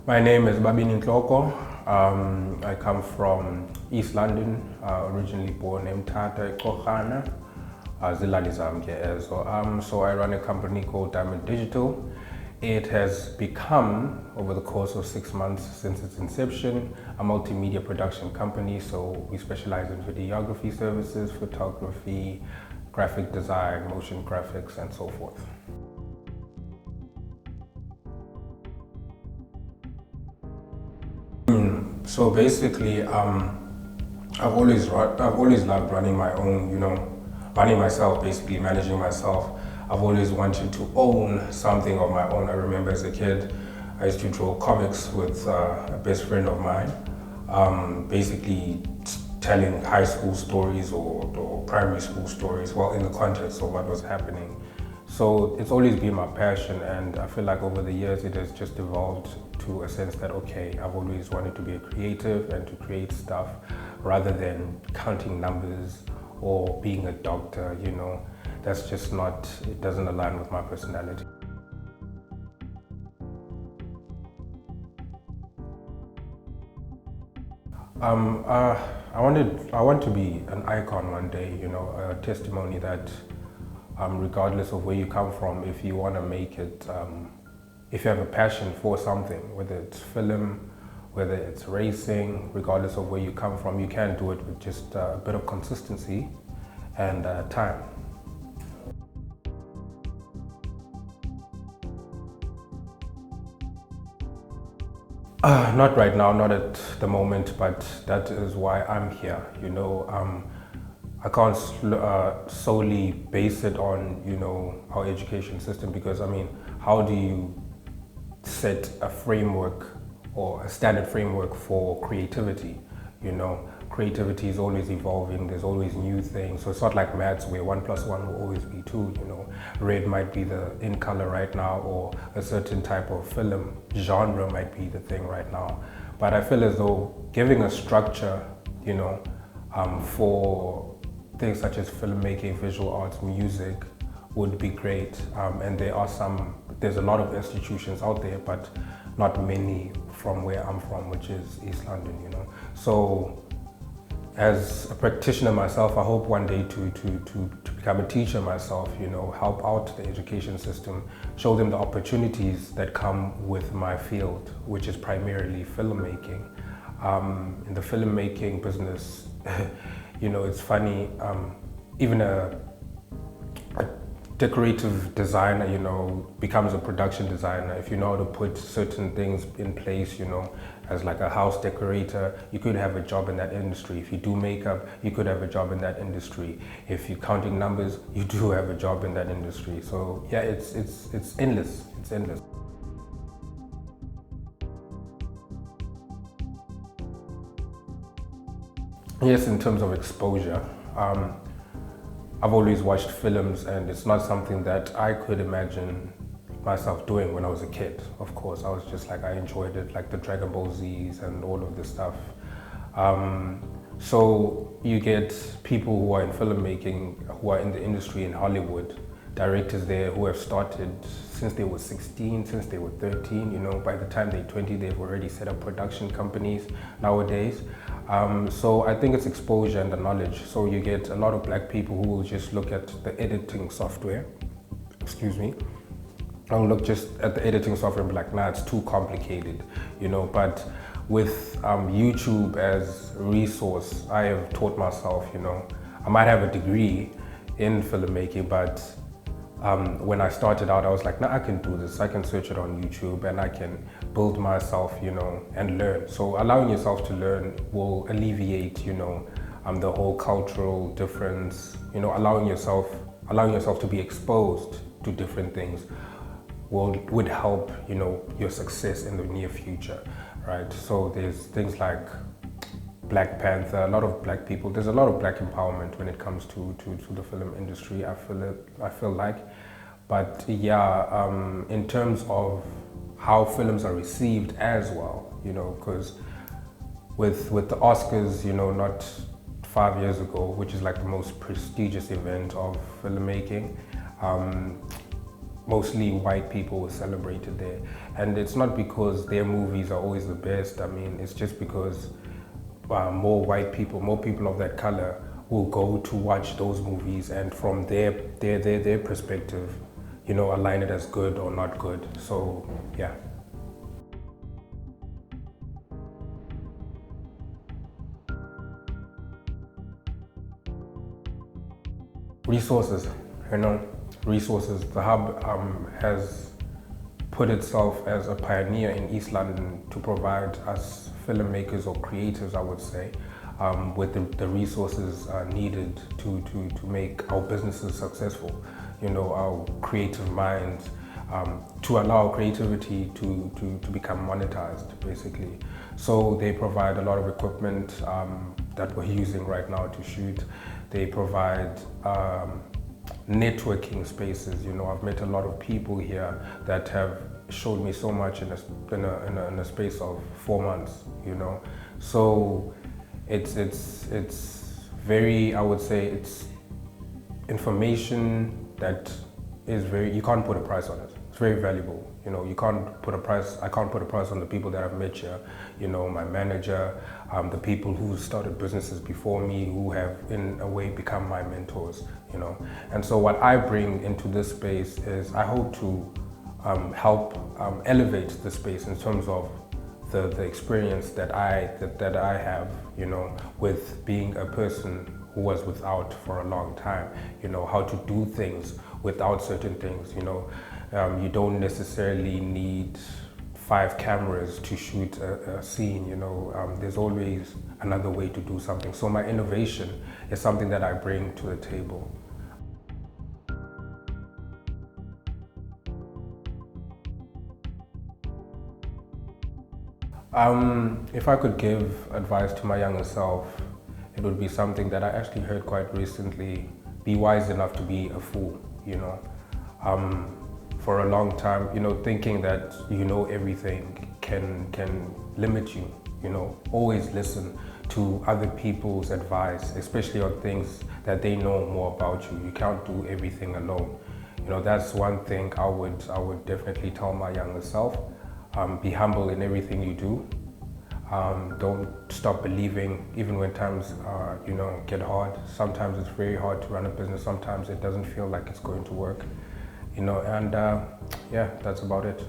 My name is Babini Ntloko. I come from East London, originally born in Ntloko, so I run a company called Diamond Digital. It has become, over the course of 6 months since its inception, a multimedia production company. So we specialize in videography services, photography, graphic design, motion graphics, and so forth. So basically, I've always loved running my own, running myself, basically managing myself. I've always wanted to own something of my own. I remember as a kid, I used to draw comics with a best friend of mine, basically telling high school stories or primary school stories, well, in the context of what was happening. So it's always been my passion, and I feel like over the years it has just evolved to a sense that, okay, I've always wanted to be a creative and to create stuff rather than counting numbers or being a doctor, That's just not, it doesn't align with my personality. I want to be an icon one day, a testimony that regardless of where you come from, if you want to make it, if you have a passion for something, whether it's film, whether it's racing, regardless of where you come from, you can do it with just a bit of consistency and time. Not right now, not at the moment, but that is why I'm here. I can't solely base it on, our education system, because how do you set a framework or a standard framework for creativity? Creativity is always evolving, there's always new things. So it's not like maths where 1 + 1 will always be 2, Red might be the in color right now, or a certain type of film genre might be the thing right now. But I feel as though giving a structure, for things such as filmmaking, visual arts, music would be great. And there's a lot of institutions out there, but not many from where I'm from, which is East London, So as a practitioner myself, I hope one day to become a teacher myself, help out the education system, show them the opportunities that come with my field, which is primarily filmmaking. In the filmmaking business, it's funny, even a decorative designer, becomes a production designer. If you know how to put certain things in place, as like a house decorator, you could have a job in that industry. If you do makeup, you could have a job in that industry. If you're counting numbers, you do have a job in that industry. So yeah, it's endless. It's endless. Yes, in terms of exposure, I've always watched films, and it's not something that I could imagine myself doing when I was a kid. Of course, I was just like, I enjoyed it, like the Dragon Ball Zs and all of this stuff. So you get people who are in filmmaking, who are in the industry in Hollywood, directors there who have started since they were 16, since they were 13, by the time they're 20, they've already set up production companies nowadays. So I think it's exposure and the knowledge. So you get a lot of black people who will just look at the editing software, I'll look just at the editing software and be like, nah, it's too complicated, but with YouTube as a resource, I have taught myself, I might have a degree in filmmaking, but when I started out, I was like, nah, I can do this. I can search it on YouTube and I can build myself, and learn. So allowing yourself to learn will alleviate, the whole cultural difference, allowing yourself to be exposed to different things would help, your success in the near future, right? So there's things like Black Panther, a lot of black people. There's a lot of black empowerment when it comes to the film industry. I feel like, but yeah, in terms of how films are received as well, because with the Oscars, not 5 years ago, which is like the most prestigious event of filmmaking, mostly white people were celebrated there. And it's not because their movies are always the best. I mean, it's just because more white people, more people of that color will go to watch those movies, and from their perspective, you know, align it as good or not good. So yeah. Resources, you know, resources. The hub has put itself as a pioneer in East London to provide us filmmakers or creators, I would say, with the resources needed to make our businesses successful. You know, our creative minds, to allow creativity to become monetized, basically. So they provide a lot of equipment that we're using right now to shoot. They provide networking spaces. You know, I've met a lot of people here that have showed me so much in a space of 4 months. You know, so it's very, I would say, it's information that is very, you can't put a price on it. It's very valuable. You know, you can't put a price, I can't put a price on the people that I've met here. You know, my manager, the people who started businesses before me, who have in a way become my mentors, you know. And so what I bring into this space is I hope to help elevate the space in terms of the experience that I have, you know, with being a person who was without for a long time, you know, how to do things without certain things, you know. You don't necessarily need 5 cameras to shoot a scene, you know. There's always another way to do something. So my innovation is something that I bring to the table. If I could give advice to my younger self, it would be something that I actually heard quite recently. Be wise enough to be a fool, you know. For a long time, you know, thinking that you know everything can limit you, you know. Always listen to other people's advice, especially on things that they know more about you. You can't do everything alone. You know, that's one thing I would definitely tell my younger self. Be humble in everything you do. Don't stop believing, even when times you know, get hard. Sometimes it's very hard to run a business. Sometimes it doesn't feel like it's going to work, you know. And yeah, that's about it.